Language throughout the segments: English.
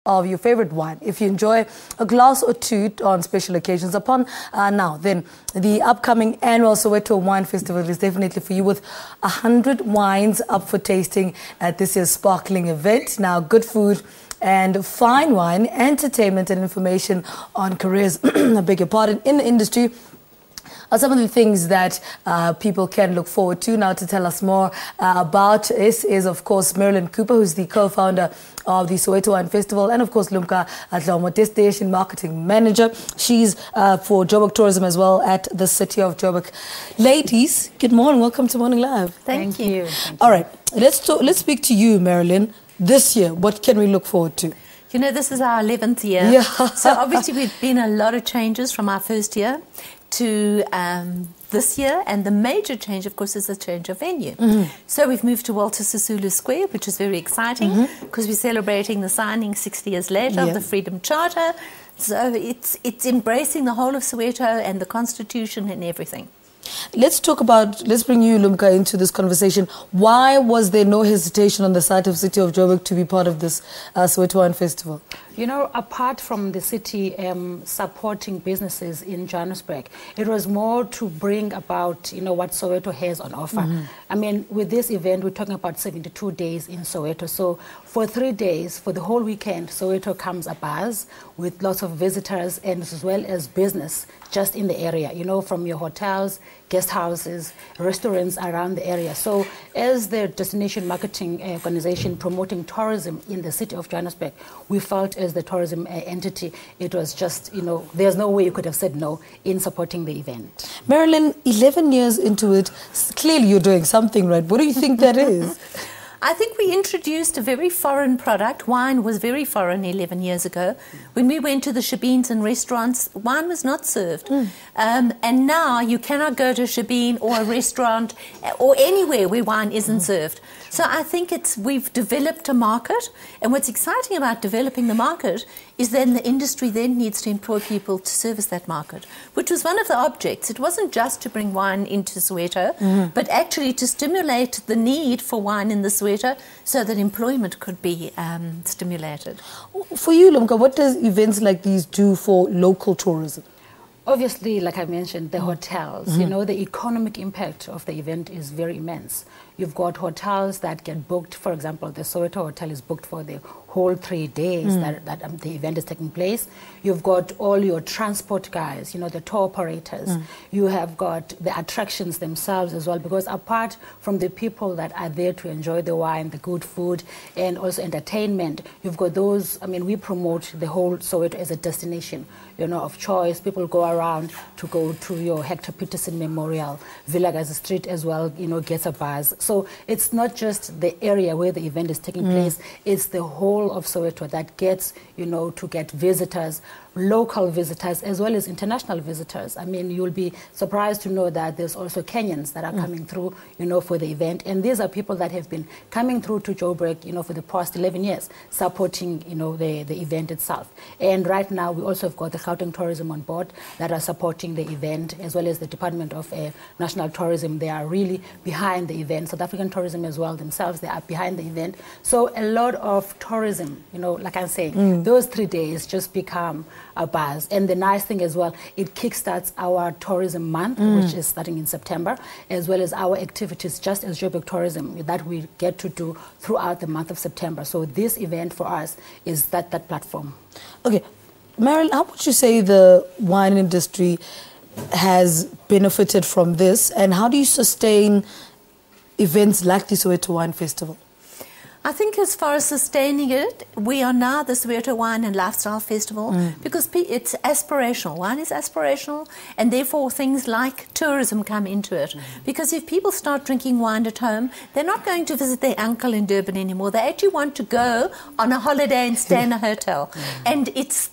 of your favorite wine. If you enjoy a glass or two on special occasions, then the upcoming annual Soweto Wine Festival is definitely for you, with 100 wines up for tasting at this year's sparkling event. Now, good food and fine wine, entertainment and information on careers, I beg your pardon, in the industry are some of the things that people can look forward to. Now, to tell us more about this is, of course, Marilyn Cooper, who's the co-founder of the Soweto Wine Festival, and, of course, Lumka Dlomo, Destination Marketing Manager. She's for Joburg Tourism as well at the City of Joburg. Ladies, good morning. Welcome to Morning Live. Thank you. All right, let's speak to you, Marilyn. This year, what can we look forward to? You know, this is our 11th year. Yeah. So obviously we've been a lot of changes from our first year to this year, and the major change, of course, is the change of venue. So we've moved to Walter Sisulu Square, which is very exciting because we're celebrating the signing 60 years later of the Freedom Charter. So it's embracing the whole of Soweto and the Constitution and everything. Let's bring you, Lumka, into this conversation. Why was there no hesitation on the side of City of Joburg to be part of this Soweto Wine Festival? You know, apart from the city supporting businesses in Johannesburg, it was more to bring about, you know, what Soweto has on offer. I mean, with this event, we're talking about 72 days in Soweto. So for 3 days, for the whole weekend, Soweto comes abuzz with lots of visitors and as well as business just in the area, you know, from your hotels, guest houses, restaurants around the area. So as the destination marketing organization promoting tourism in the city of Johannesburg, we felt as the tourism entity, it was just, you know, there's no way you could have said no in supporting the event. Marilyn, 11 years into it, clearly you're doing something right. What do you think that is? I think we introduced a very foreign product. Wine was very foreign 11 years ago. When we went to the shebeens and restaurants, wine was not served. And now you cannot go to a shebeen or a restaurant or anywhere where wine isn't served. So I think we've developed a market. And what's exciting about developing the market is then the industry then needs to employ people to service that market, which was one of the objects. It wasn't just to bring wine into Soweto, but actually to stimulate the need for wine in the Soweto so that employment could be stimulated. For you, Lumka, what does events like these do for local tourism? Obviously, like I mentioned, the hotels, you know, the economic impact of the event is very immense. You've got hotels that get booked. For example, the Soweto Hotel is booked for the whole 3 days that the event is taking place. You've got all your transport guys, you know, the tour operators. You have got the attractions themselves as well, because apart from the people that are there to enjoy the wine, the good food, and also entertainment, you've got those, I mean, we promote the whole Soweto as a destination, you know, of choice. People go around to go to your Hector Peterson Memorial, Vilakazi Street as well, you know, gets a buzz. So it's not just the area where the event is taking place, it's the whole of Soweto that gets, you know, to get visitors, local visitors as well as international visitors. I mean, you'll be surprised to know that there's also Kenyans that are coming through, you know, for the event. And these are people that have been coming through to Joburg, you know, for the past 11 years, supporting, you know, the event itself. And right now, we also have got the Gauteng Tourism on board that are supporting the event, as well as the Department of National Tourism. They are really behind the event. South African Tourism as well themselves, they are behind the event. So a lot of tourism, you know, like I'm saying, those 3 days just become a buzz. And the nice thing as well, it kickstarts our tourism month, which is starting in September, as well as our activities just as Joburg Tourism that we get to do throughout the month of September. So this event for us is that platform. Okay, Marilyn, how would you say the wine industry has benefited from this, and how do you sustain events like the Soweto Wine Festival? I think as far as sustaining it, we are now the Soweto Wine and Lifestyle Festival because it's aspirational. Wine is aspirational, and therefore things like tourism come into it. Because if people start drinking wine at home, they're not going to visit their uncle in Durban anymore. They actually want to go on a holiday and stay in a hotel. And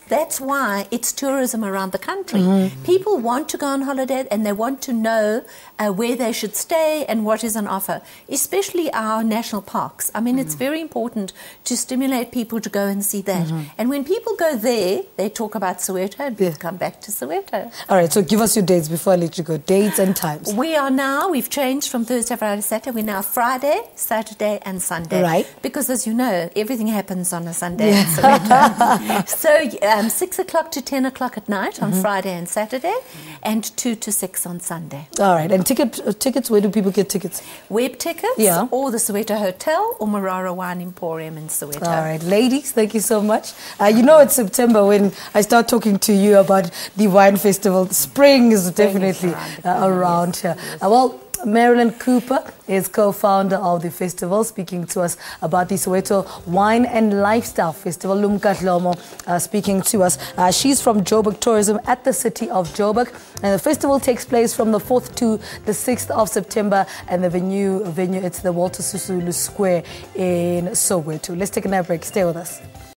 that's why it's tourism around the country. People want to go on holiday and they want to know where they should stay and what is on offer, especially our national parks. I mean, it's very important to stimulate people to go and see that. And when people go there, they talk about Soweto and people come back to Soweto. All right, so give us your dates before I let you go. Dates and times. We've changed from Thursday, Friday, Saturday. We're now Friday, Saturday and Sunday. Right. Because as you know, everything happens on a Sunday in Soweto. So 6 o'clock to 10 o'clock at night on Friday and Saturday, and 2 to 6 on Sunday. All right, and tickets, where do people get tickets? Web tickets, or the Soweto Hotel, or Marara Wine Emporium in Soweto. All right, ladies, thank you so much. You know, it's September when I start talking to you about the wine festival. Spring is definitely around here. Well, Marilyn Cooper is co-founder of the festival, speaking to us about the Soweto Wine and Lifestyle Festival. Lumka Dlomo speaking to us. She's from Joburg Tourism at the city of Joburg. And the festival takes place from the 4th to the 6th of September. And the venue, it's the Walter Sisulu Square in Soweto. Let's take a break. Stay with us.